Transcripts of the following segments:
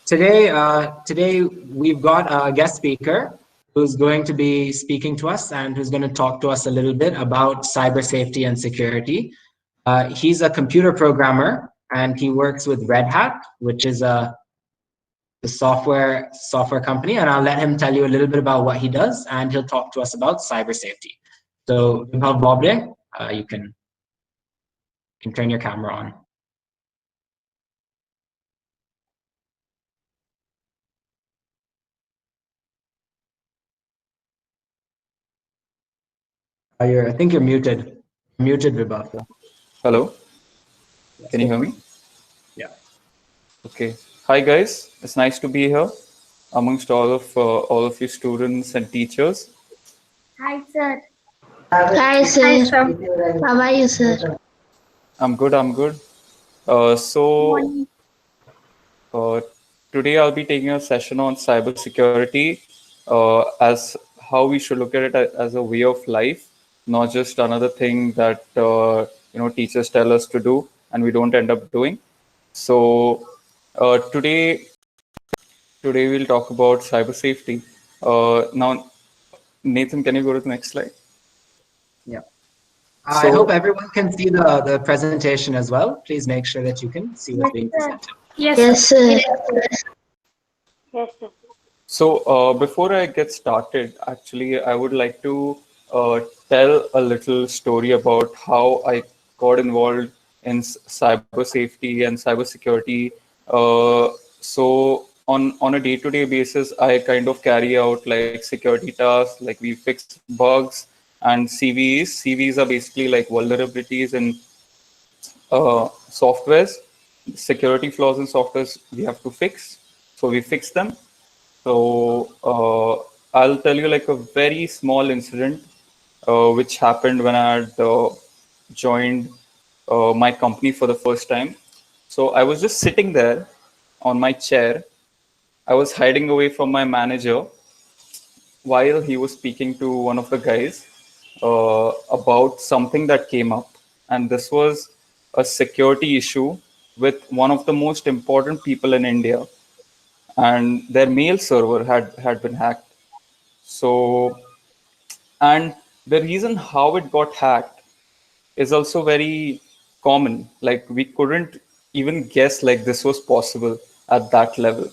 Today we've got a guest speaker who's going to be speaking to us and who's going to talk to us a little bit about cyber safety and security. He's a computer programmer and he works with Red Hat, which is the software company. And I'll let him tell you a little bit about what he does, and he'll talk to us about cyber safety. So, Vibhav Bobre, you can turn your camera on. I think you're muted. Muted, Vibhav. Hello. Can you hear me? Yeah. Okay. Hi guys. It's nice to be here amongst all of you students and teachers. Hi, sir. Hi, sir. How are you, sir? I'm good. Today I'll be taking a session on cybersecurity as how we should look at it as a way of life, not just another thing that teachers tell us to do and we don't end up doing. So today we'll talk about cyber safety. Now, Nathan, can you go to the next slide? Yeah. I hope everyone can see the presentation as well. Please make sure that you can see what's being presented. Yes, sir. Yes, sir. So before I get started, actually, I would like to tell a little story about how I got involved in cyber safety and cyber security. So on a day-to-day basis, I kind of carry out like security tasks, like we fix bugs and CVEs. CVEs are basically like vulnerabilities in softwares, security flaws in softwares we have to fix. So we fix them. So I'll tell you like a very small incident which happened when I had joined my company for the first time. So I was just sitting there on my chair. I was hiding away from my manager while he was speaking to one of the guys about something that came up. And this was a security issue with one of the most important people in India. And their mail server had been hacked. So, and the reason how it got hacked is also very common. Like we couldn't even guess like this was possible at that level.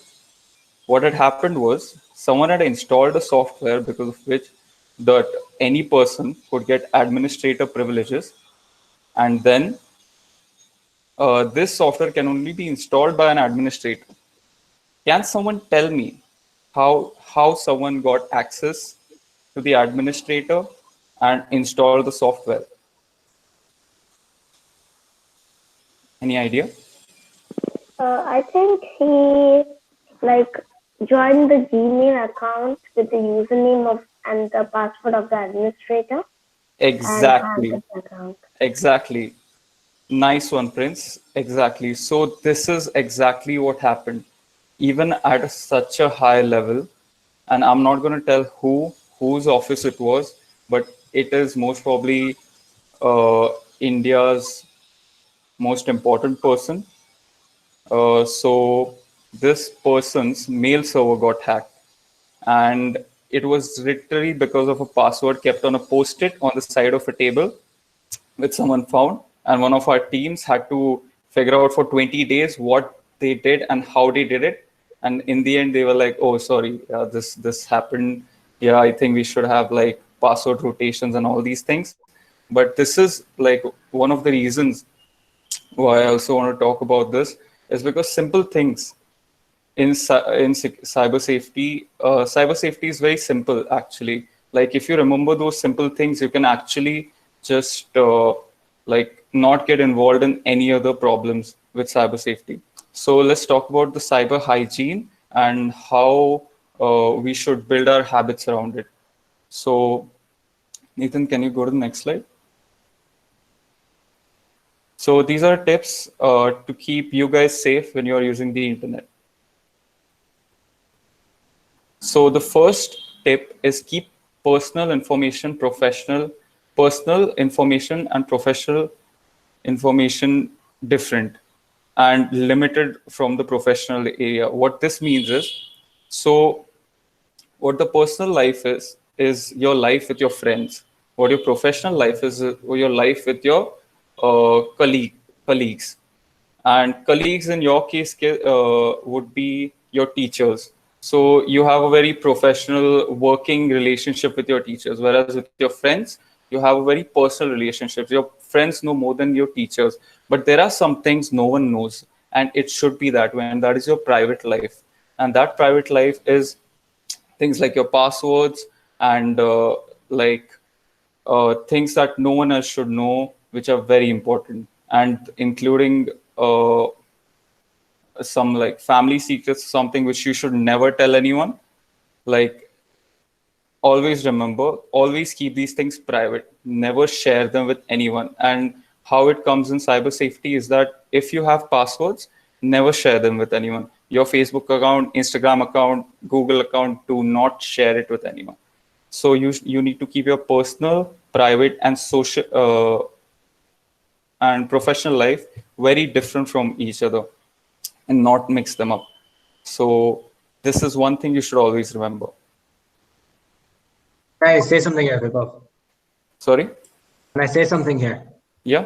What had happened was someone had installed a software because of which that any person could get administrator privileges, and then this software can only be installed by an administrator. Can someone tell me how someone got access to the administrator and install the software? Any idea? I think he joined the Gmail account with the username of and the password of the administrator. Exactly. Account. Exactly. Nice one, Prince. Exactly. So this is exactly what happened, even at such a high level. And I'm not going to tell whose office it was, but it is most probably India's most important person. So this person's mail server got hacked, and it was literally because of a password kept on a post-it on the side of a table, which someone found, and one of our teams had to figure out for 20 days what they did and how they did it. And in the end, they were like, "Oh, sorry, this happened. Yeah, I think we should have like password rotations and all these things." But this is like one of the reasons why I also want to talk about this is because simple things in cyber safety, cyber safety is very simple actually. Like if you remember those simple things, you can actually just like not get involved in any other problems with cyber safety. So let's talk about the cyber hygiene and how we should build our habits around it. So Nathan, can you go to the next slide? So these are tips to keep you guys safe when you're using the internet. So the first tip is keep personal information and professional information different. and limited from the professional area. What this means is, so what the personal life is your life with your friends. What your professional life is your life with your colleagues. And colleagues in your case would be your teachers. So you have a very professional working relationship with your teachers, whereas with your friends, you have a very personal relationship. Your friends know more than your teachers, but there are some things no one knows, and it should be that way, and that is your private life. And that private life is things like your passwords and things that no one else should know, which are very important, and including some like family secrets, something which you should never tell anyone. Like, always remember, always keep these things private, never share them with anyone. And how it comes in cyber safety is that if you have passwords, never share them with anyone. Your Facebook account, Instagram account, Google account, do not share it with anyone. So you need to keep your personal, private, and social and professional life very different from each other, and not mix them up. So this is one thing you should always remember. Can I say something here, Vibhav? Sorry? Can I say something here? Yeah.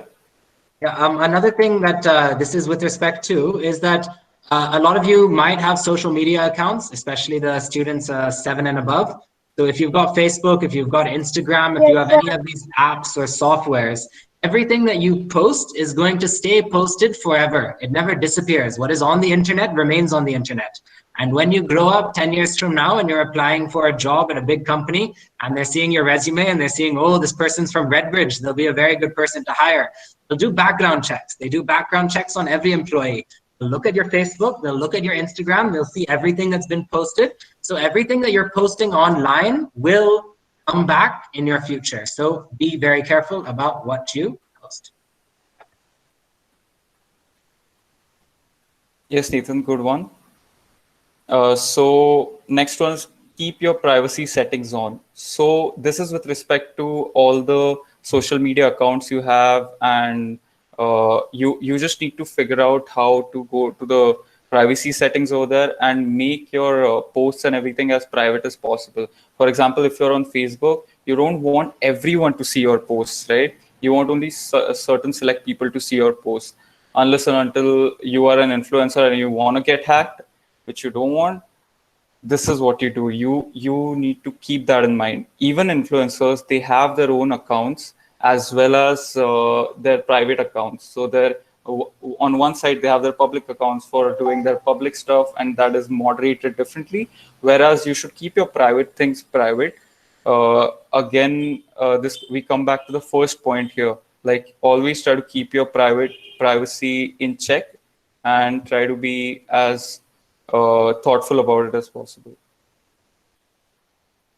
Yeah. Another thing that this is with respect to is that a lot of you might have social media accounts, especially the students 7 and above. So if you've got Facebook, if you've got Instagram, if you have any of these apps or softwares, everything that you post is going to stay posted forever. It never disappears. What is on the internet remains on the internet. And when you grow up 10 years from now and you're applying for a job at a big company and they're seeing your resume and they're seeing, oh, this person's from Redbridge, they'll be a very good person to hire. They'll do background checks. They do background checks on every employee. They'll look at your Facebook, they'll look at your Instagram, they'll see everything that's been posted. So everything that you're posting online will come back in your future. So be very careful about what you post. Yes, Nathan, good one. So next one is keep your privacy settings on. So this is with respect to all the social media accounts you have, and you just need to figure out how to go to the privacy settings over there and make your posts and everything as private as possible. For example, if you're on Facebook, you don't want everyone to see your posts, right? You want only certain select people to see your posts, unless and until you are an influencer and you want to get hacked, which you don't want. This is what you do. You need to keep that in mind. Even influencers, they have their own accounts as well as their private accounts. So they're on one side, they have their public accounts for doing their public stuff, and that is moderated differently. Whereas you should keep your private things private. Again, we come back to the first point here. Like, always try to keep your privacy in check and try to be as thoughtful about it as possible.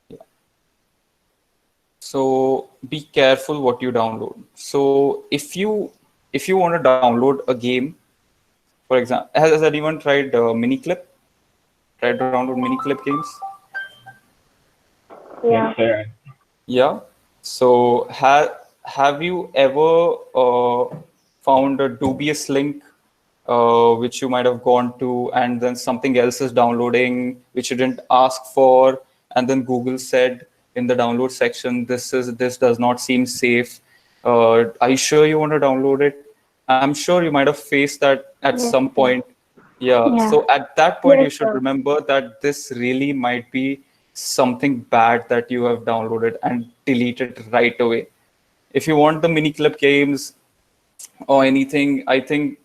Yeah. So be careful what you download. So if you want to download a game, for example, has anyone tried Miniclip? Tried to download Miniclip games? Yeah. Yes, sir. Yeah. So have you ever found a dubious link which you might have gone to, and then something else is downloading which you didn't ask for, and then Google said in the download section, this does not seem safe. Are you sure you want to download it? I'm sure you might have faced that at some point. Yeah. So at that point, you should remember that this really might be something bad that you have downloaded, and delete it right away. If you want the Miniclip games or anything, I think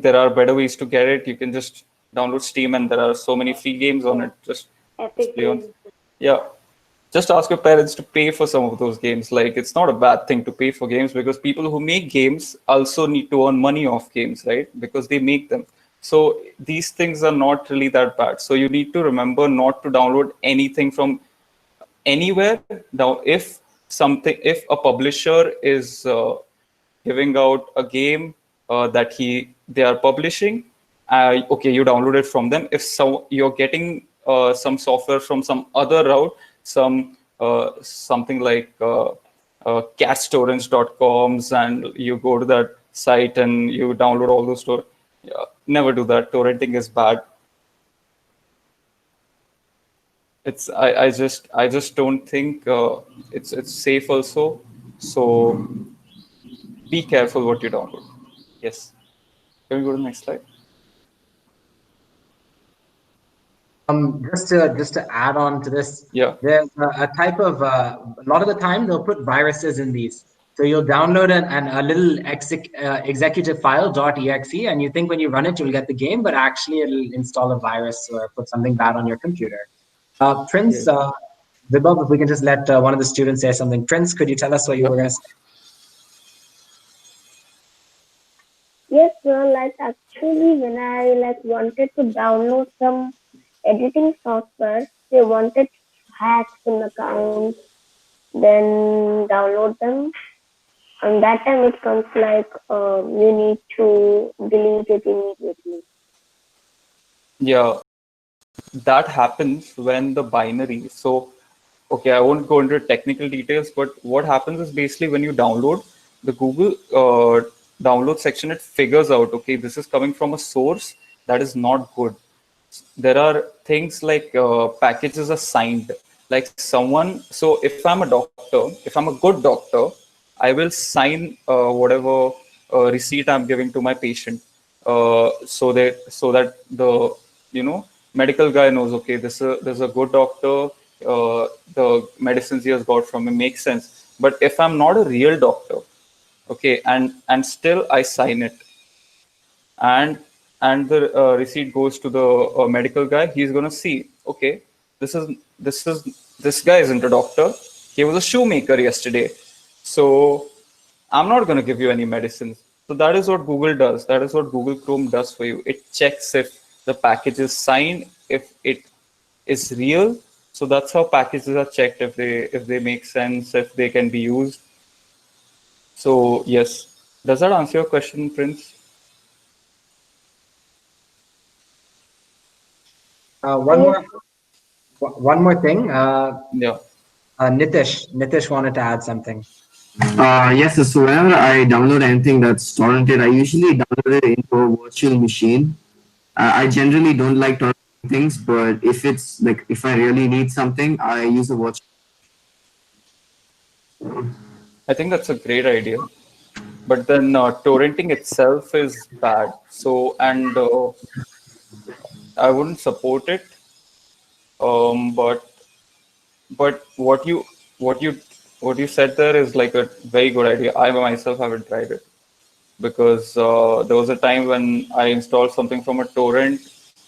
there are better ways to get it. You can just download Steam, and there are so many free games on it. Just play on. Yeah. Just ask your parents to pay for some of those games. Like, it's not a bad thing to pay for games, because people who make games also need to earn money off games, right? Because they make them. So these things are not really that bad. So you need to remember not to download anything from anywhere. Now, if a publisher is giving out a game that they are publishing, okay, you download it from them. If you're getting some software from some other route, something like catstorage.coms, and you go to that site and you download all those stores, Yeah, never do that. Torrenting is bad. I just don't think it's safe also. So be careful what you download. Yes. Can we go to the next slide? Just to add on to this, Yeah. there's a type of a lot of the time they'll put viruses in these. So you'll download a little executive file .exe, and you think when you run it you'll get the game, but actually it'll install a virus or put something bad on your computer. Prince, Vibhav, if we can just let one of the students say something. Prince, could you tell us what you were going to say? Yes, sir. Like actually, when I wanted to download some editing software, they wanted to hack some accounts, then download them. And that time it comes like you need to delete it immediately. Yeah, that happens when the binary. So, okay, I won't go into technical details, but what happens is basically when you download the Google download section, it figures out, okay, this is coming from a source that is not good. There are things like packages are signed, like someone. So if I'm a doctor, if I'm a good doctor, I will sign whatever receipt I'm giving to my patient, so that the medical guy knows, okay, this is a good doctor. The medicines he has got from him makes sense. But if I'm not a real doctor, okay, and still I sign it, and the receipt goes to the medical guy, he's going to see, okay, this guy isn't a doctor, he was a shoemaker yesterday, so I'm not going to give you any medicines. So that is what Google does, that is what Google Chrome does for you. It checks if the package is signed, if it is real. So that's how packages are checked, if they make sense, if they can be used. So yes, does that answer your question, Prince? One more thing. Yeah. Nitish wanted to add something. Yes, so whenever I download anything that's torrented, I usually download it into a virtual machine. I generally don't like torrenting things, but if I really need something, I use a virtual. I think that's a great idea. But then torrenting itself is bad. So, and I wouldn't support it. But what you said there is like a very good idea. I myself haven't tried it, because there was a time when I installed something from a torrent.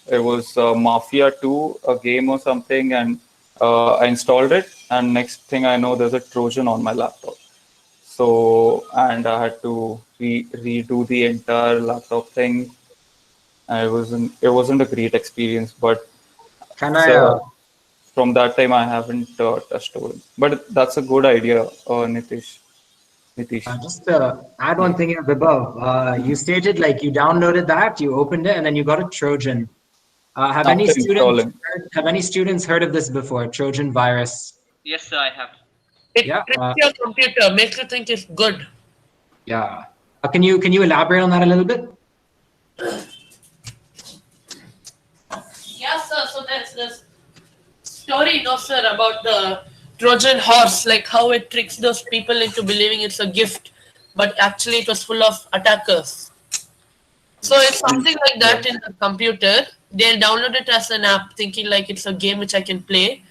It was Mafia 2, a game or something, and I installed it. And next thing I know, there's a Trojan on my laptop. So, and I had to redo the entire laptop thing. And it wasn't a great experience, but Can I? from that time I haven't touched torrent. But that's a good idea, Nitish. Just to add one thing here, Vibhav, you stated like you downloaded that, you opened it, and then you got a Trojan. Have any students heard of this before? Trojan virus? Yes, sir, I have. It Yeah, tricks your computer, makes you think it's good. Yeah. Can you elaborate on that a little bit? Yeah, sir. So there's this story, no, sir, about the Trojan horse, like how it tricks those people into believing it's a gift, but actually it was full of attackers. So it's something like that in the computer. They'll download it as an app, thinking like it's a game which I can play.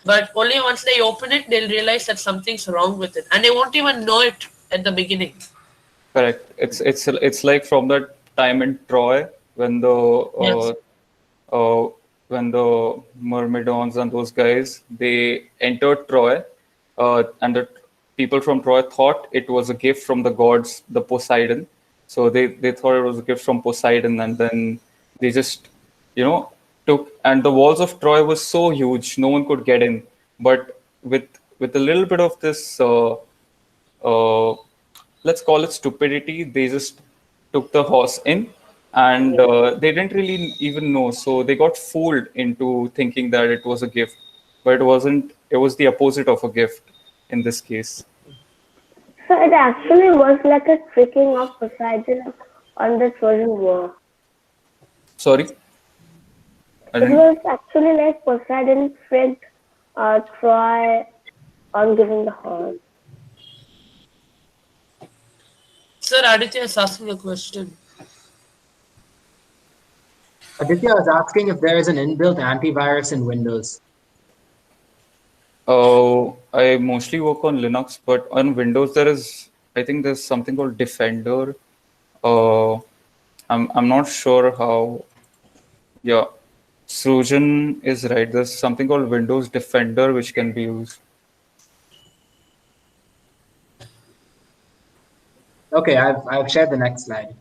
But only once they open it, they'll realize that something's wrong with it, and they won't even know it at the beginning. Correct. It's like from that time in Troy when the Myrmidons and those guys, they entered Troy, and the people from Troy thought it was a gift from the gods, the Poseidon. So they thought it was a gift from Poseidon, and then they just took, and the walls of Troy was so huge, no one could get in. But with a little bit of this, let's call it stupidity, they just took the horse in, and they didn't really even know. So they got fooled into thinking that it was a gift, but it wasn't. It was the opposite of a gift in this case. So it actually was like a tricking of Poseidon on the Trojan War. Sorry? I It didn't. was actually like Poseidon tricked Troy on giving the horse. Sir, Aditya is asking a question. Aditya was asking if there is an inbuilt antivirus in Windows. I mostly work on Linux, but on Windows I think there's something called Defender. I'm not sure how. Yeah, Sujan is right. There's something called Windows Defender which can be used. Okay, I've shared the next slide.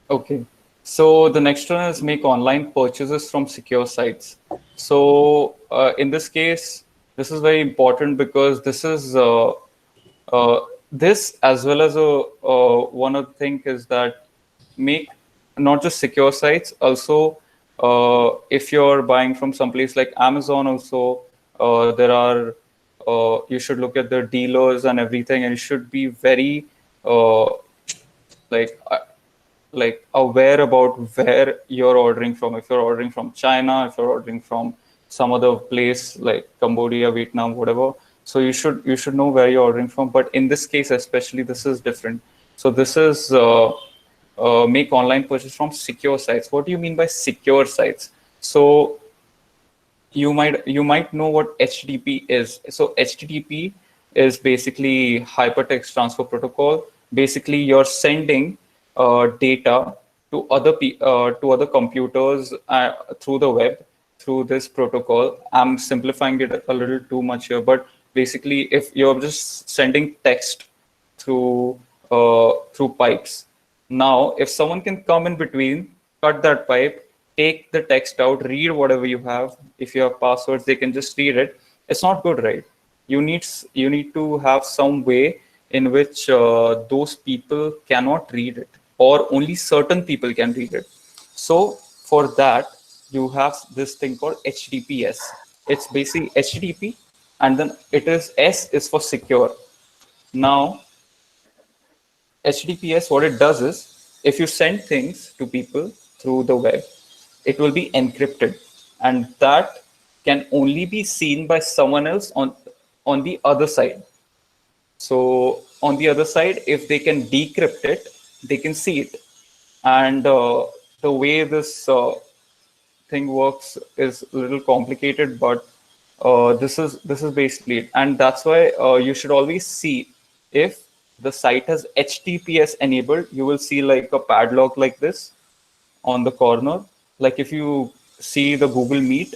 Okay, so the next one is make online purchases from secure sites. So in this case, this is very important because this is this as well as one other thing is that make not just secure sites, also if you're buying from someplace like Amazon, also there are you should look at the dealers and everything, and you should be very uh, like aware about where you're ordering from. If you're ordering from China, if you're ordering from some other place like Cambodia, Vietnam, whatever, so you should know where you're ordering from. But in this case especially, this is different. So this is make online purchase from secure sites. What do you mean by secure sites? So you might know what HTTP is. So HTTP is basically hypertext transfer protocol. Basically, you're sending data to other computers through the web through this protocol. I'm simplifying it a little too much here, but basically, if you're just sending text through pipes, now if someone can come in between, cut that pipe, take the text out, read whatever you have. If you have passwords, they can just read it. It's not good, right? You need to have some way in which those people cannot read it, or only certain people can read it. So for that, you have this thing called HTTPS. It's basically HTTP, and then S is for secure. Now HTTPS, what it does is, if you send things to people through the web, it will be encrypted, and that can only be seen by someone else on the other side. So on the other side, if they can decrypt it, they can see it. And the way this thing works is a little complicated, but this is basically it. And that's why you should always see if the site has HTTPS enabled. You will see like a padlock like this on the corner. Like if you see the Google Meet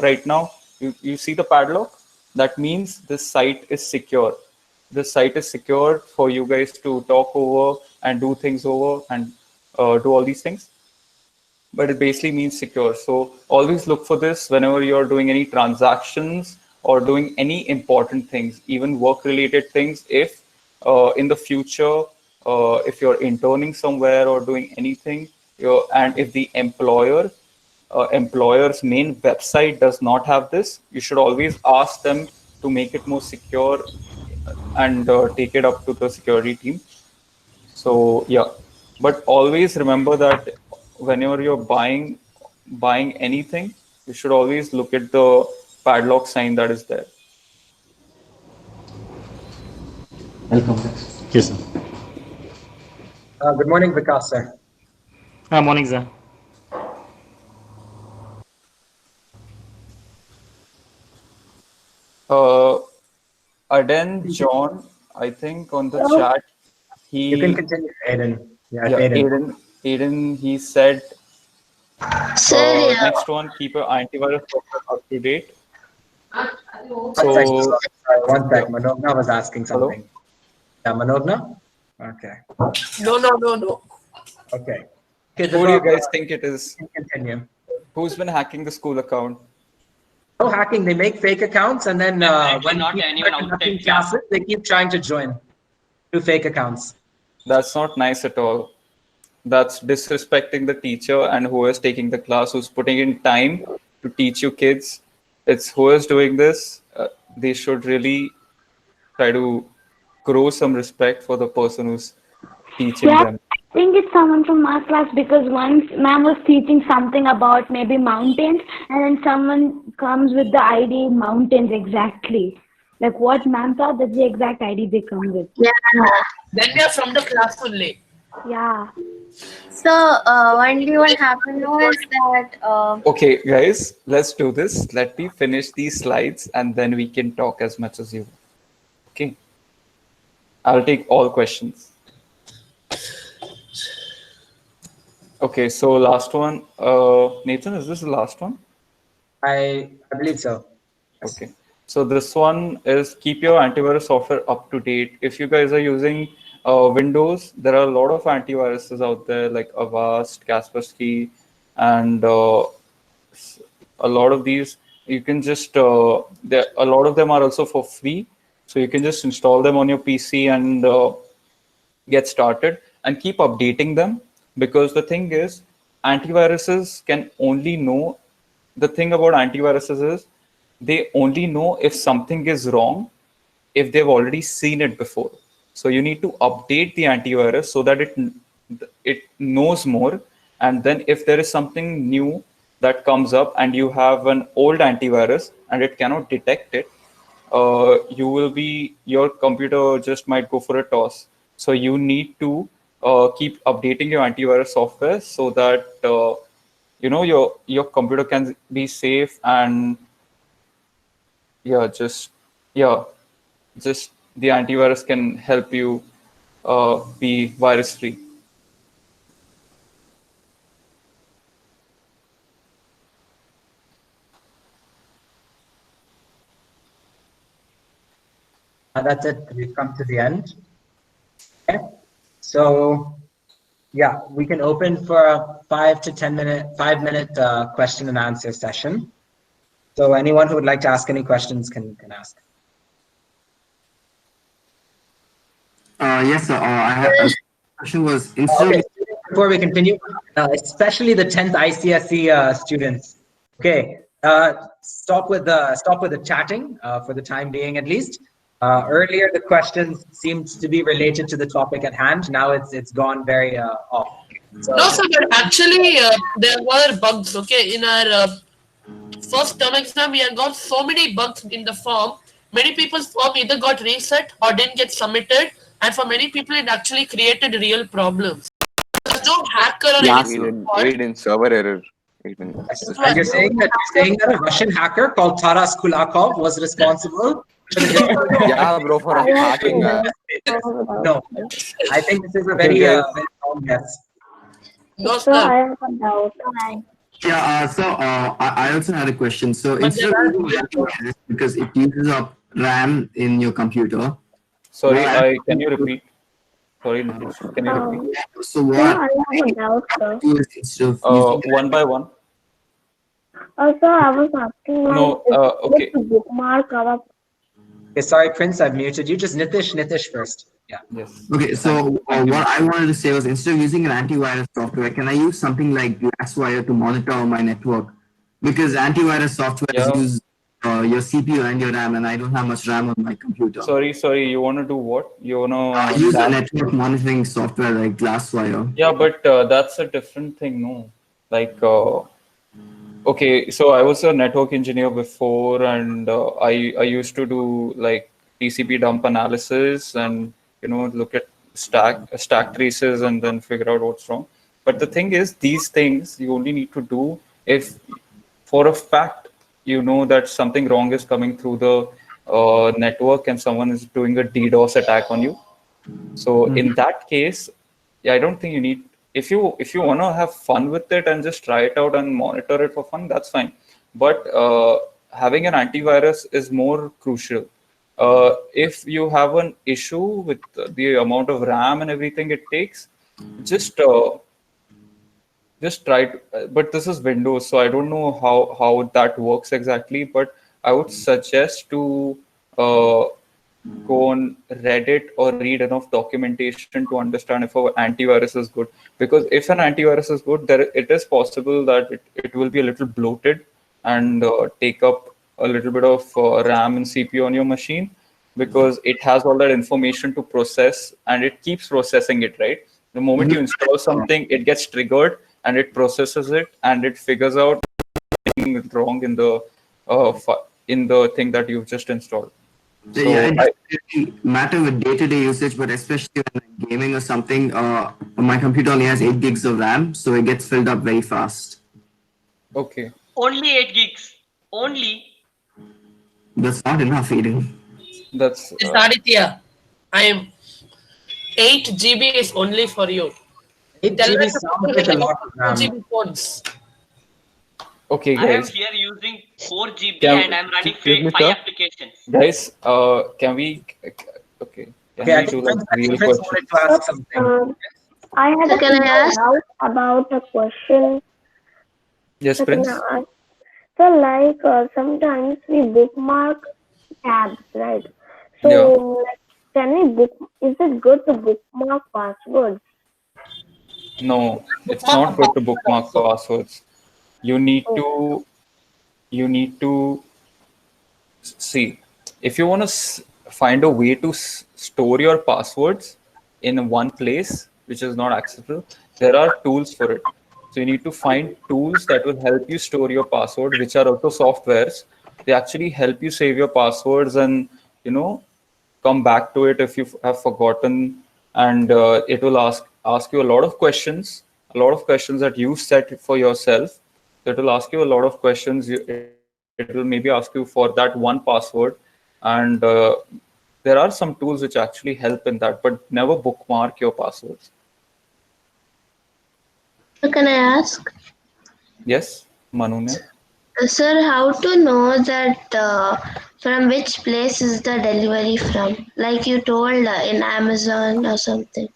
right now, you see the padlock. That means this site is secure. This site is secure for you guys to talk over and do things over and do all these things. But it basically means secure. So always look for this whenever you're doing any transactions or doing any important things, even work-related things. If in the future, if you're interning somewhere or doing anything, and if the employer's main website does not have this, you should always ask them to make it more secure and take it up to the security team. So yeah, but always remember that whenever you're buying anything, you should always look at the padlock sign that is there. Welcome. Yes, sir. Good morning, Vikas, sir. Morning, sir. Aden John, I think on the chat, You can continue, Aiden. Yeah, Aiden. Aiden, he said, Sir, next one, keep your antivirus software up to date. One sec. Manogna was asking something. Hello? Yeah, Manogna? Okay. No. Okay. Who do you guys think it is? Continue. Who's been hacking the school account? No hacking. They make fake accounts, and then when not people anyone are conducting outside class. classes, they keep trying to join through fake accounts. That's not nice at all. That's disrespecting the teacher and who is taking the class, who's putting in time to teach you kids. It's who is doing this. They should really try to grow some respect for the person who's teaching them. think it's someone from our class because once ma'am was teaching something about maybe mountains and then someone comes with the ID mountains exactly. Like what ma'am thought, that's the exact ID they come with. Yeah. Then we are from the class only. Yeah. So one day what happened was that Okay, guys, let's do this. Let me finish these slides and then we can talk as much as you want. Okay. I'll take all questions. Okay, so last one. Nathan, is this the last one? I believe so. Okay. So this one is keep your antivirus software up to date. If you guys are using Windows, there are a lot of antiviruses out there like Avast, Kaspersky, and a lot of these you can just a lot of them are also for free, so you can just install them on your PC and get started and keep updating them, because the thing is antiviruses can only know, the thing about antiviruses is they only know if something is wrong if they've already seen it before. So you need to update the antivirus so that it knows more, and then if there is something new that comes up and you have an old antivirus and it cannot detect it, your computer just might go for a toss. So you need to keep updating your antivirus software so that your computer can be safe, and just the antivirus can help you be virus free. That's it. We've come to the end. Okay. So, yeah, we can open for a 5-minute question and answer session. So anyone who would like to ask any questions can ask. Yes, sir. I have a question was instead Okay, before we continue, especially the 10th ICSE students. Okay, stop with the chatting for the time being, at least. Earlier, the questions seemed to be related to the topic at hand. Now it's gone very off. So, No, sir, but actually there were bugs. Okay, in our first term exam, we had got so many bugs in the form. Many people's form either got reset or didn't get submitted, and for many people, it actually created real problems. There's no hacker or anything. Aid in server error. and you're saying that a Russian hacker called Taras Kulakov was responsible for the Yeah, bro, for hacking. No, I think this is a very wrong guess. No, So I sir. have a doubt. Yeah, so I also had a question. So instead of using antivirus, because it uses up RAM in your computer. Sorry, can you repeat? Sorry, Naresh, can you repeat? So So what I have a doubt, sir. do is instead of using One by one. Also, I was asking No, okay. to bookmark our. Okay, sorry, Prince, I've muted you. Just Nitish first. Yeah. Yes. Okay, so what I wanted to say was instead of using an antivirus software, can I use something like Glasswire to monitor my network? Because antivirus software use your CPU and your RAM, and I don't have much RAM on my computer. Sorry, you want to do what? You want to use a network monitoring software like Glasswire. Yeah, but that's a different thing, no? Like, okay, so I was a network engineer before, and I used to do like TCP dump analysis and look at stack traces and then figure out what's wrong. But the thing is, these things you only need to do if for a fact you know that something wrong is coming through the network and someone is doing a DDoS attack on you. So in that case, I don't think you need, if you want to have fun with it and just try it out and monitor it for fun, that's fine. But having an antivirus is more crucial. If you have an issue with the amount of RAM and everything it takes, just try to, but this is Windows, so I don't know how that works exactly, but I would suggest to go on Reddit or read enough documentation to understand if an antivirus is good. Because if an antivirus is good, it is possible that it will be a little bloated and take up a little bit of RAM and CPU on your machine, because it has all that information to process and it keeps processing it, right? The moment you install something, it gets triggered and it processes it and it figures out something is wrong in the thing that you've just installed. So yeah, it doesn't really matter with day-to-day usage, but especially when I'm gaming or something, my computer only has 8 gigs of RAM, so it gets filled up very fast. okay. Only 8 gigs. Only. That's not enough, Eden. That's It's Aditya. I am 8 GB is only for you. 8 Tell GB us sounds like a lot of 2 RAM. GB phones. okay, I am guys. here using 4 GB Can- and I'm running excuse me, 5 sir? applications. Guys, can we? Okay. Can Okay, I we do think like real Chris questions? wanted to ask something. I had a Can I ask? doubt about a question. Yes, So can Prince. I ask? So like sometimes we bookmark tabs, right? So like, can we is it good to bookmark passwords? No, it's not good to bookmark passwords. You need to see if you want to find a way to store your passwords in one place which is not accessible. There are tools for it. So you need to find tools that will help you store your password, which are also softwares. They actually help you save your passwords and come back to it if you have forgotten, and it will ask you a lot of questions that you set for yourself. It will ask you a lot of questions. It will maybe ask you for that one password, and there are some tools which actually help in that, but never bookmark your passwords. So can I ask? Yes, Manunya? Sir, how to know that from which place is the delivery from? Like you told in Amazon or something.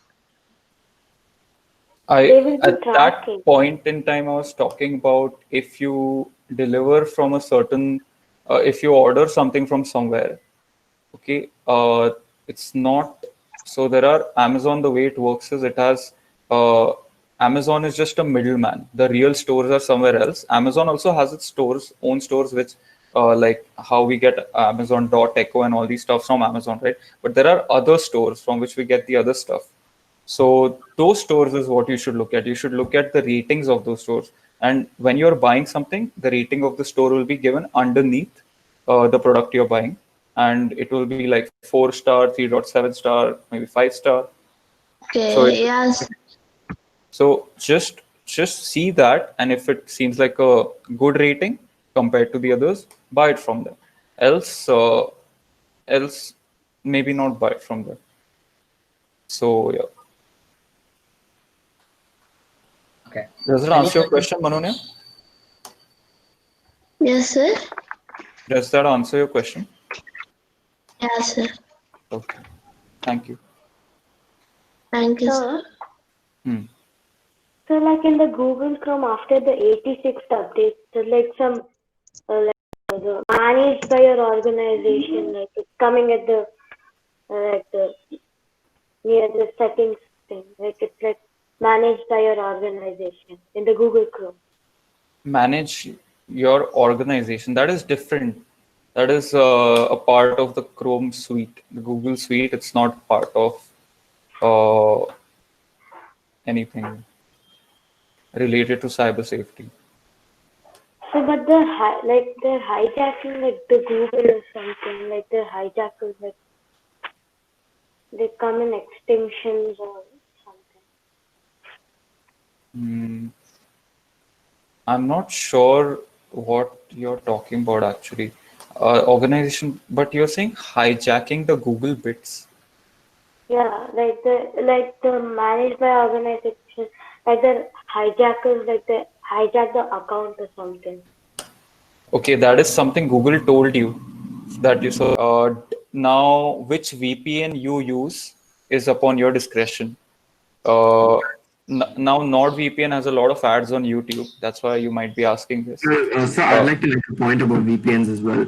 At that point in time, I was talking about if you deliver from a certain, if you order something from somewhere, okay, it's not, so there are Amazon, the way it works is it has, Amazon is just a middleman. The real stores are somewhere else. Amazon also has its own stores, which like how we get Amazon.echo and all these stuff from Amazon, right? But there are other stores from which we get the other stuff. So those stores is what you should look at. You should look at the ratings of those stores. And when you're buying something, the rating of the store will be given underneath the product you're buying. And it will be like 4-star, 3.7 star, maybe 5-star. Okay, So yes. So just see that, and if it seems like a good rating compared to the others, buy it from them. Else maybe not buy it from them. So yeah. Okay. Does it answer your question, Manunya? Yes, sir. Does that answer your question? Yes, sir. Okay. Thank you. Thank you, sir. So like in the Google Chrome after the 86th update, so like some managed by your organization, like it's coming at the near the settings thing, like it's like managed by your organization in the Google Chrome. Manage your organization. That is different. That is a part of the Chrome suite, the Google suite. It's not part of anything related to cyber safety. So, but they're hijacking like the Google or something. Like they're hijackers, like they come in extinctions or something. I'm not sure what you're talking about actually. Organization, but you're saying hijacking the Google bits. Yeah, like the managed by organization, like the hijackers, like they hijack the account or something. Okay, that is something Google told you that you saw. Now, which VPN you use is upon your discretion. Now, NordVPN has a lot of ads on YouTube. That's why you might be asking this. So I'd like to make a point about VPNs as well.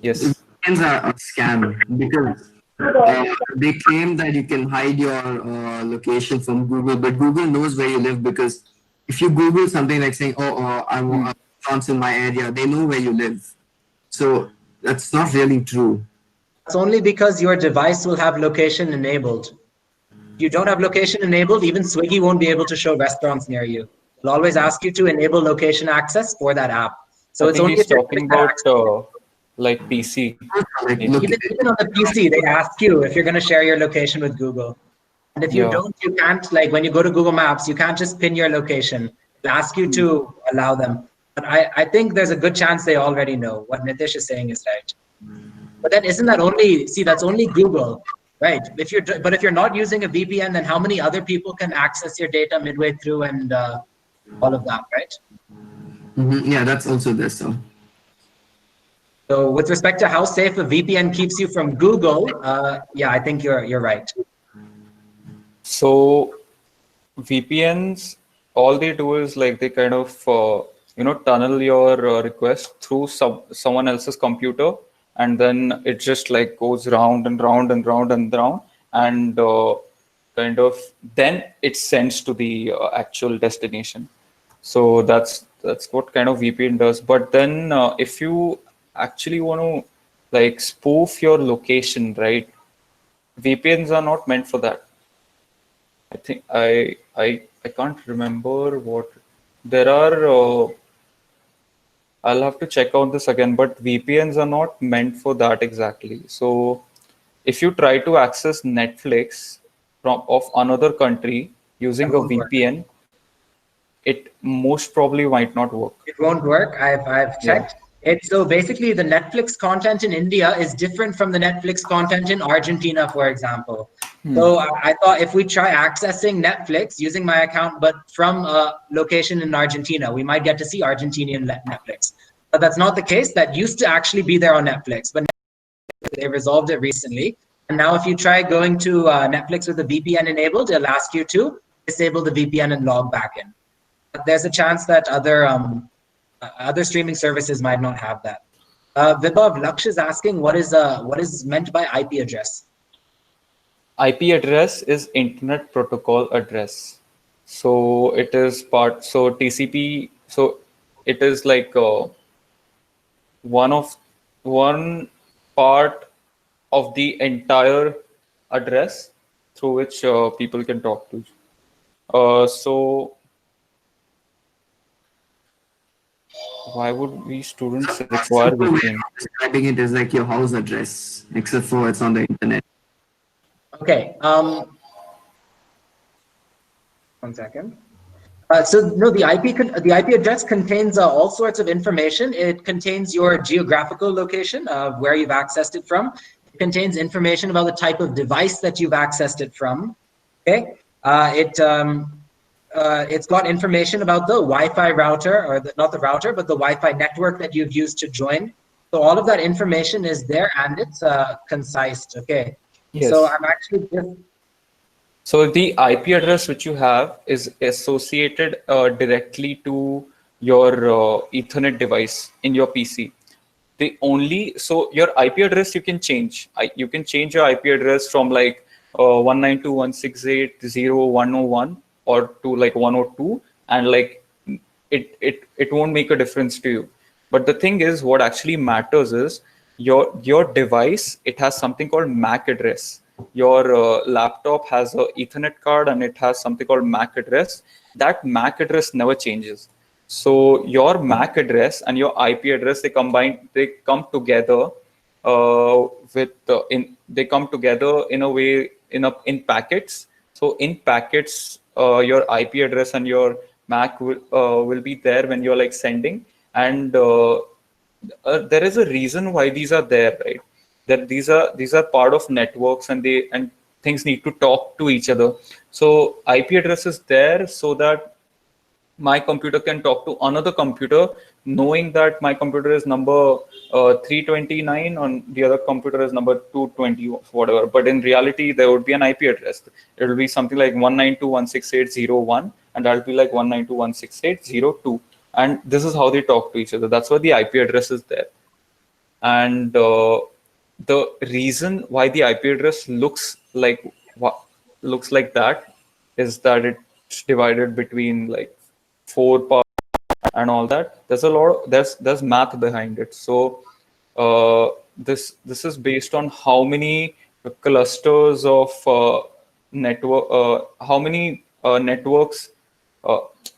Yes. VPNs are a scam because they claim that you can hide your location from Google, but Google knows where you live because if you Google something like saying, I'm in my area, they know where you live. So that's not really true. It's only because your device will have location enabled. If you don't have location enabled, even Swiggy won't be able to show restaurants near you. It'll always ask you to enable location access for that app. So I it's think only he's if you're talking doing that about like PC. Like, maybe. look, even on the PC, they ask you if you're going to share your location with Google. And if you Yeah. don't, you can't, like when you go to Google Maps, you can't just pin your location. They'll ask you to allow them. But I think there's a good chance they already know. What Nitish is saying is right. But then isn't that only, see, that's only Google, right? But if you're not using a VPN, then how many other people can access your data midway through and all of that, right? yeah, that's also there. So with respect to how safe a VPN keeps you from Google, yeah, I think you're right. So VPNs, all they do is like they kind of tunnel your request through someone else's computer, and then it just like goes round and round and round and round, and kind of then it sends to the actual destination. So that's what kind of VPN does. But then if you actually want to like spoof your location, right? VPNs are not meant for that. I think I can't remember what there are. I'll have to check out this again, but VPNs are not meant for that exactly. So if you try to access Netflix of another country using a VPN, it most probably might not work. It won't work. I've checked. It's so basically the Netflix content in India is different from the Netflix content in Argentina, for example. So I thought if we try accessing Netflix using my account, but from a location in Argentina, we might get to see Argentinian Netflix. But that's not the case. That used to actually be there on Netflix, but they resolved it recently. And now if you try going to Netflix with a VPN enabled, it'll ask you to disable the VPN and log back in. But there's a chance that other streaming services might not have that. Vibhav, Laksh is asking what is meant by IP address? IP address is Internet Protocol address. So it is so TCP, so it is like one part of the entire address through which people can talk to. So why would we students require VPN? Describing it as like your house address, except for it's on the internet. Okay. 1 second. So no, the IP address contains all sorts of information. It contains your geographical location of where you've accessed it from. It contains information about the type of device that you've accessed it from. Okay. It's got information about the Wi-Fi router, or not the router, but the Wi-Fi network that you've used to join. So all of that information is there, and it's concise. Okay. Yes. So I'm actually just. So the IP address which you have is associated directly to your Ethernet device in your PC. So your IP address you can change. You can change your IP address from like 192.168.0.101 or to like 102, and like it won't make a difference to you. But the thing is, what actually matters is your device. It has something called MAC address. Your laptop has an Ethernet card and it has something called MAC address. That MAC address never changes. So your MAC address and your IP address, they come together they come together in a way in packets. So in packets, your IP address and your MAC will be there when you're like sending, and there is a reason why these are there, right? That these are part of networks, and things need to talk to each other. So IP address is there so that my computer can talk to another computer, knowing that my computer is number 329 and the other computer is number 220 or whatever. But in reality, there would be an IP address. It will be something like 192.168.0.1, and that'll be like 192.168.0.2. And this is how they talk to each other. That's why the IP address is there. And the reason why the IP address looks like that is that it's divided between like 4 parts and all that. There's math behind it. So this is based on how many clusters of network, how many networks,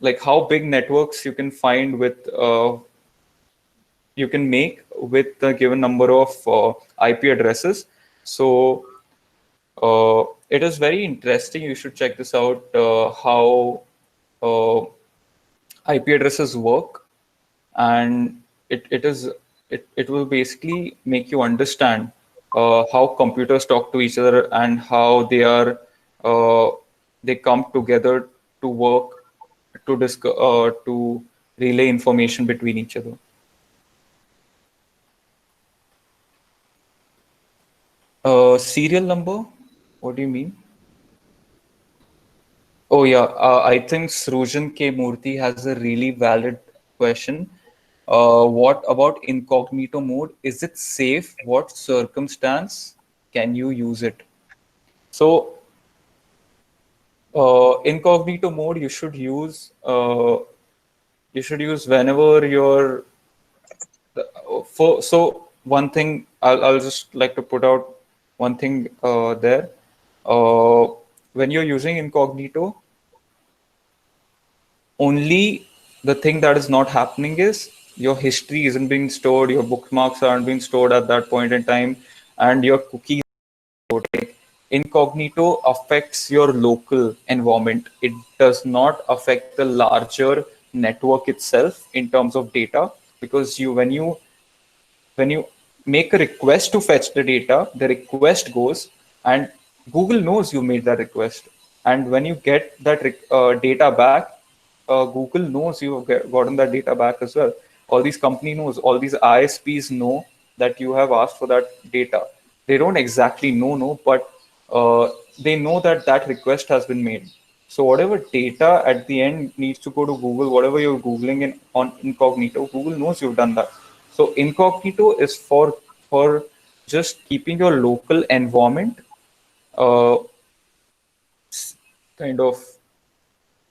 like how big networks you can find with, you can make with the given number of IP addresses. So it is very interesting. You should check this out, how IP addresses work, and it will basically make you understand how computers talk to each other and how they come together to work to relay information between each other. Serial number? What do you mean? Oh yeah, I think Srujan K. Murthy has a really valid question. What about incognito mode? Is it safe? What circumstance can you use it? So, incognito mode you should use whenever you're. So one thing I'll just like to put out one thing there. When you're using incognito, only the thing that is not happening is your history isn't being stored, your bookmarks aren't being stored at that point in time, and your cookies. Like, incognito affects your local environment. It does not affect the larger network itself in terms of data, because when you make a request to fetch the data, the request goes and Google knows you made that request. And when you get that data back, Google knows you've gotten that data back as well. All these company knows, all these ISPs know that you have asked for that data. They don't exactly know, but they know that that request has been made. So whatever data at the end needs to go to Google, whatever you're Googling on incognito, Google knows you've done that. So incognito is for just keeping your local environment kind of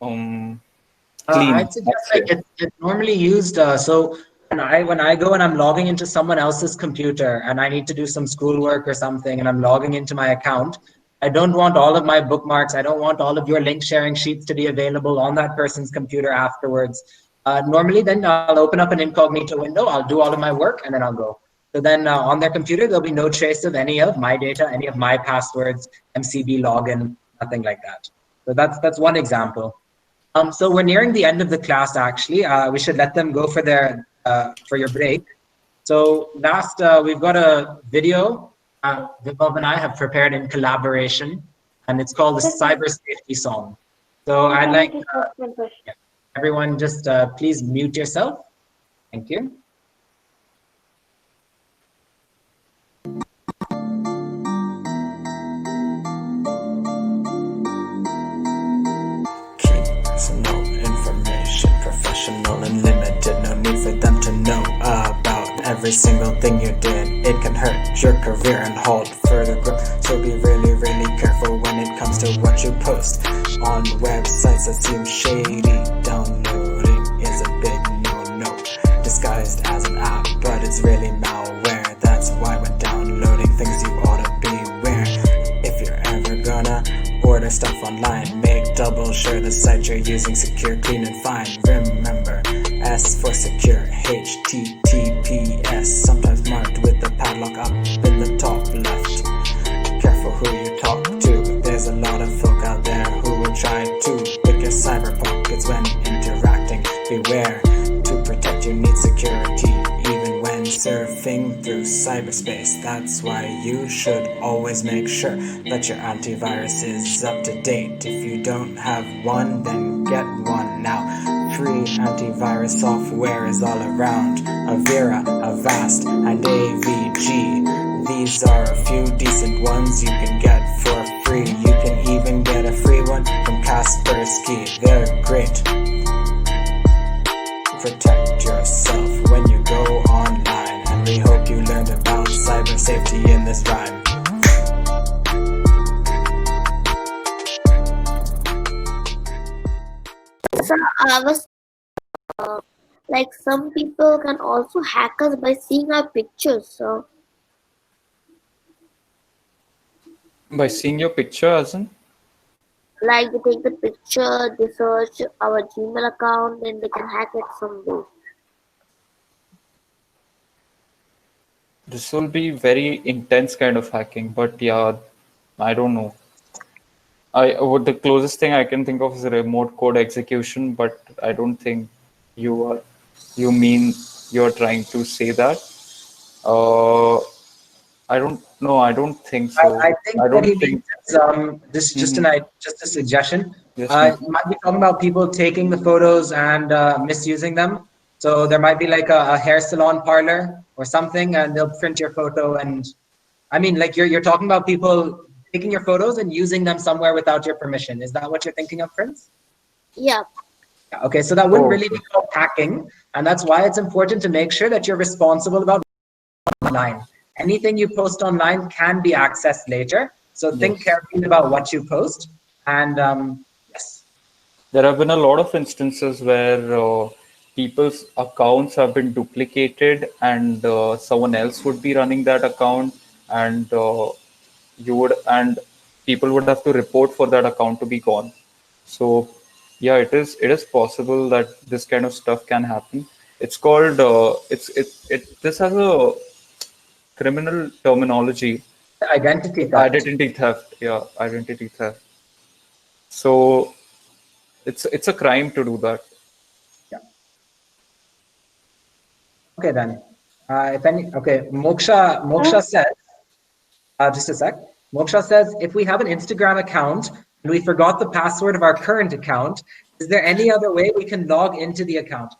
clean. I'd suggest like it's normally used. So when I go and I'm logging into someone else's computer and I need to do some schoolwork or something, and I'm logging into my account, I don't want all of my bookmarks. I don't want all of your link sharing sheets to be available on that person's computer afterwards. Normally, then I'll open up an incognito window. I'll do all of my work and then I'll go. So then on their computer, there'll be no trace of any of my data, any of my passwords, MCB login, nothing like that. So that's one example. So we're nearing the end of the class, actually. We should let them go for your break. So last, we've got a video Vibhav and I have prepared in collaboration, and it's called the Cyber Safety Song. So I'd like everyone just please mute yourself. Thank you. Personal information, professional and limited. No need for them to know about every single thing you did. It can hurt your career and halt further growth. So be really, really careful when it comes to what you post on websites that seem shady. Downloading is a big no-no, disguised as an app, but it's really malware. That's why when downloading things you ought to beware. If you're ever gonna order stuff online, make double sure the site you're using secure, clean and fine. Remember, S for secure, HTTPS, sometimes marked with the padlock up in the top left. Careful who you talk to, there's a lot of folk out there who will try to pick your cyber pockets when interacting. Beware, to protect you need security, even when surfing through cyberspace. That's why you should always make sure that your antivirus is up to date. If you don't have one, then get one now. Free antivirus software is all around. Avira, Avast, and AVG. These are a few decent ones you can get for free. You can even get a free one from Kaspersky. They're great. Protect yourself when you go online, and we hope you learned about cyber safety in this rhyme. So I was like, some people can also hack us by seeing our pictures. So By seeing your picture, as in? Like they take the picture, they search our Gmail account, then they can hack it some way. This will be very intense kind of hacking, but yeah, I don't know. The closest thing I can think of is remote code execution, but I don't think you mean you're trying to say that. I don't know. I don't think so. I think I what he don't think. means is this just just a suggestion. Yes, You might be talking about people taking the photos and misusing them. So there might be like a hair salon parlor or something, and they'll print your photo. And I mean, like you're talking about people taking your photos and using them somewhere without your permission. Is that what you're thinking of, Prince? Yeah. Yeah, okay, so that wouldn't really be called hacking, and that's why it's important to make sure that you're responsible about online. Anything you post online can be accessed later, so think carefully about what you post. And yes, there have been a lot of instances where people's accounts have been duplicated, and someone else would be running that account, and people would have to report for that account to be gone. So yeah, it is possible that this kind of stuff can happen. It's called this has a criminal terminology. Identity theft. Identity theft. Yeah, identity theft. So it's a crime to do that. Yeah. Okay then. Moksha says, just a sec. Moksha says, if we have an Instagram account and we forgot the password of our current account, is there any other way we can log into the account?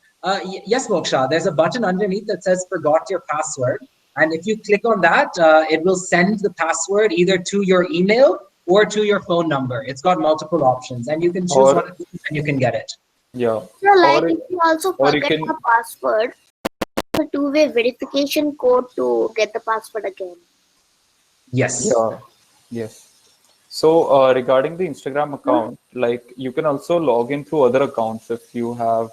Yes, Moksha, there's a button underneath that says forgot your password. And if you click on that, it will send the password either to your email or to your phone number. It's got multiple options, and you can choose one of these and you can get it. Yeah. So like if you also forget the password, a two-way verification code to get the password again. Yes. Yeah. Yes. So regarding the Instagram account, like you can also log in through other accounts if you have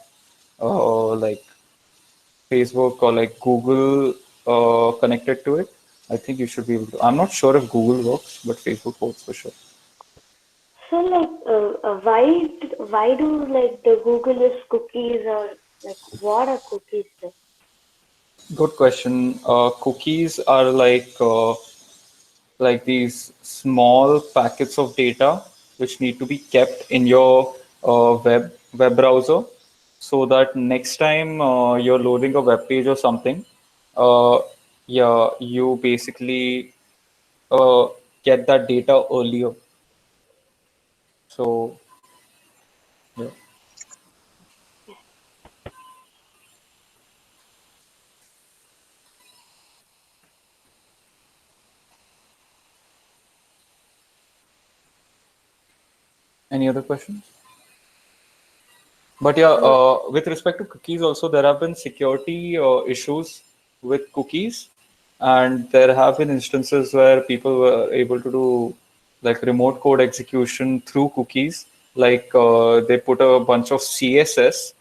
like Facebook or like Google connected to it. I think you should be able to. I'm not sure if Google works, but Facebook works for sure. So like, why do like the Google is cookies, or like what are cookies? Good question. Cookies are like these small packets of data which need to be kept in your web browser, so that next time you're loading a web page or something, yeah, you basically get that data earlier. So yeah. Any other questions? But yeah, with respect to cookies also, there have been security issues with cookies, and there have been instances where people were able to do like remote code execution through cookies. Like they put a bunch of CSS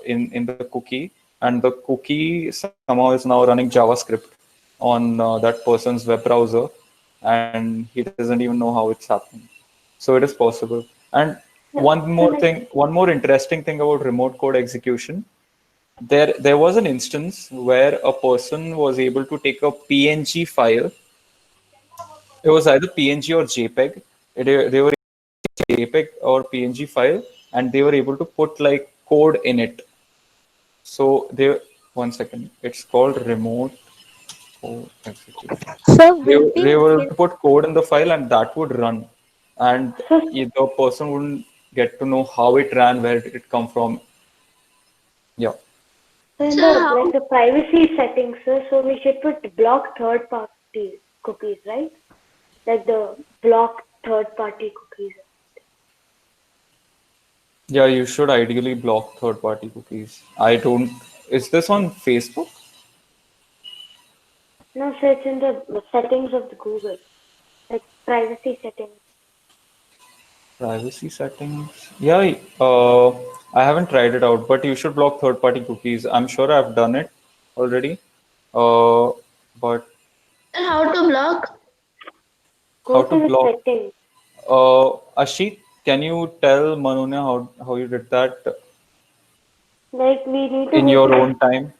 in the cookie, and the cookie somehow is now running JavaScript on that person's web browser, and he doesn't even know how it's happening. So it is possible. And one more interesting thing about remote code execution. There was an instance where a person was able to take a PNG file. It was either PNG or JPEG. They were JPEG or PNG file, and they were able to put like code in it. So one second, it's called remote code execution. So they were able to put code in the file, and that would run, and the person wouldn't get to know how it ran, where did it come from. Yeah. So like the privacy settings, so we should put block third-party cookies, right? Like the block third-party cookies. Yeah, you should ideally block third-party cookies. I don't. Is this on Facebook? No, so it's in the settings of the Google, like privacy settings. Privacy settings. Yeah, I haven't tried it out, but you should block third-party cookies. I'm sure I've done it already. But And how to block? How to block? Ashit, can you tell Manonia how you did that Like we need to in make your it- own time?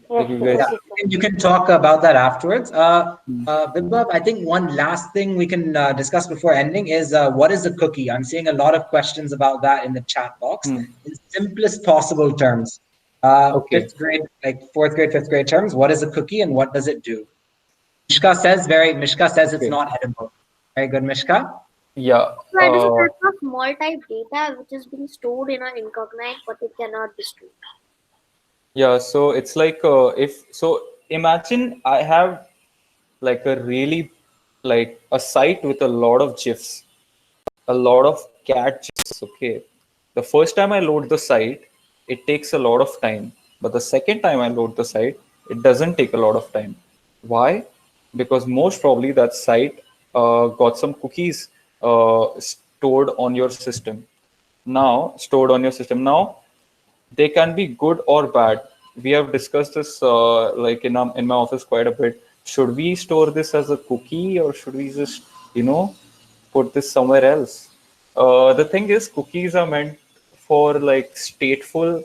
Like you guys. You can talk about that afterwards. Vibhav, I think one last thing we can discuss before ending is what is a cookie? I'm seeing a lot of questions about that in the chat box. In simplest possible terms, fifth grade, like fourth grade, fifth grade terms, what is a cookie and what does it do? Mishka says it's not edible. Very good, Mishka. Yeah. So it is a type of small type data which is being stored in an incognite, but it cannot be stored. Yeah, so it's like imagine I have like a really like a site with a lot of GIFs, a lot of cat GIFs. Okay, the first time I load the site, it takes a lot of time, but the second time I load the site, it doesn't take a lot of time. Why? Because most probably that site got some cookies stored on your system. Now they can be good or bad. We have discussed this like in my office quite a bit. Should we store this as a cookie or should we just put this somewhere else? The thing is, cookies are meant for like stateful.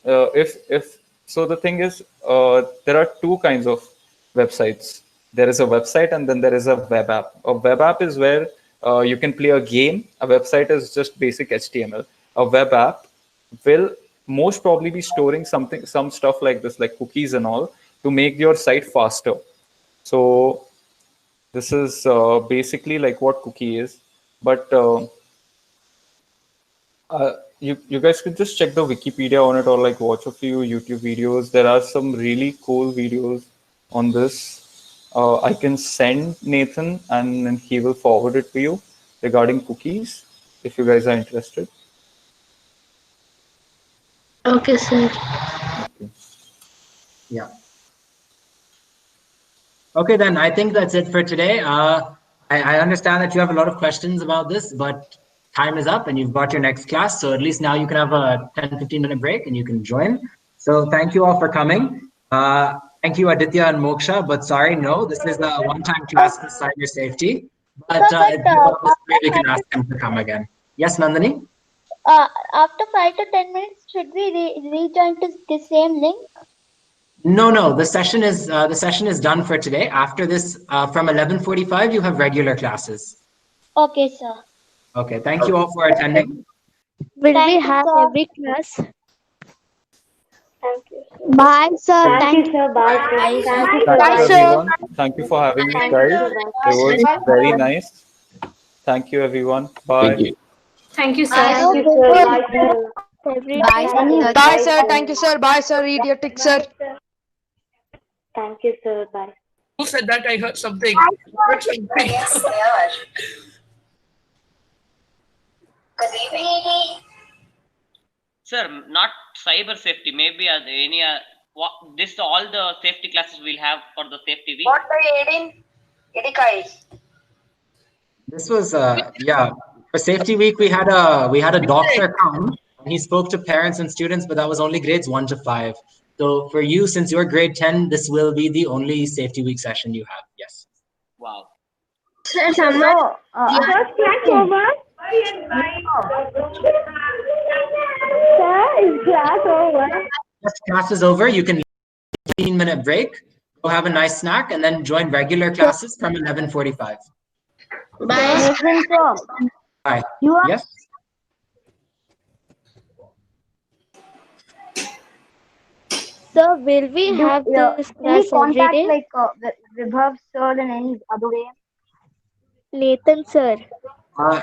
If so, the thing is, there are two kinds of websites. There is a website and then there is a web app. A web app is where you can play a game. A website is just basic HTML. A web app will most probably be storing some stuff like this, like cookies and all, to make your site faster. So this is basically like what cookie is. But you guys could just check the Wikipedia on it or like watch a few YouTube videos. There are some really cool videos on this. I can send Nathan and he will forward it to you regarding cookies if you guys are interested. Okay, sir. Yeah. Okay, then I think that's it for today. I understand that you have a lot of questions about this, but time is up and you've got your next class. So at least now you can have a 10-15 minute break and you can join. So thank you all for coming. Thank you, Aditya and Moksha, but sorry, no, this is a one-time class for cyber safety. But we can ask them to come again. Yes, Nandini? After 5 to 10 minutes, should we rejoin to the same link? No. The session is done for today. After this, from 11:45, you have regular classes. Okay, sir. Okay. Thank you all for attending. Will we have every class? Thank you. Bye, sir. Thank you, sir. Bye, sir. Thank you, everyone. Thank you for having me, guys. It was very nice. Thank you, everyone. Bye. Thank you. Thank you, sir. Thank you, sir. Bye, sir. Bye, sir. Thank you, sir. Bye, sir. Idiotic, sir. Thank you, sir. Bye. Who said that? I heard something. Yes, sir. Good evening. Sir, not cyber safety. Maybe any this all the safety classes we'll have for the safety week. What are you eating, guys? This was for safety week we had a doctor come and he spoke to parents and students, but that was only grades 1 to 5. So for you, since you're grade 10, this will be the only safety week session you have. Yes. Wow. Sir, someone. First class over. Sir, is class over? Yes, class is over. You can leave a 15-minute break, go have a nice snack, and then join regular classes from 11:45. Bye. Bye. Yes. Sir, will we have this class every day? Like Vibhav sir in any other way? Nathan, sir.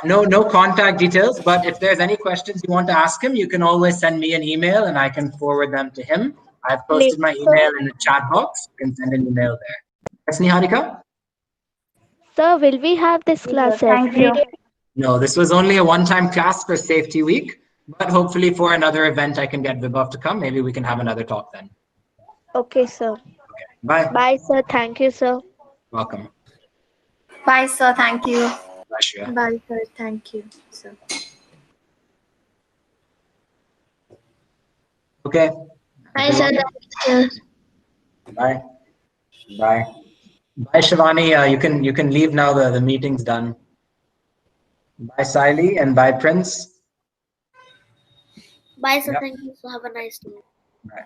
No contact details, but if there's any questions you want to ask him, you can always send me an email and I can forward them to him. I've posted my email in the chat box. You can send an email there. Yes, Niharika? Sir, will we have this class every day? No, this was only a one-time class for safety week, but hopefully for another event, I can get Vibhav to come. Maybe we can have another talk then. Okay, sir. Bye. Bye, sir. Thank you, sir. Welcome. Bye, sir. Thank you. Bye, Shreya. Bye, sir. Thank you, sir. Okay. Bye, sir. Thank you. Bye. Bye. Bye, Shivani. You can leave now. The meeting's done. Bye, Siley, and bye, Prince. Bye, sir. Yep. Thank you. So have a nice day. Bye.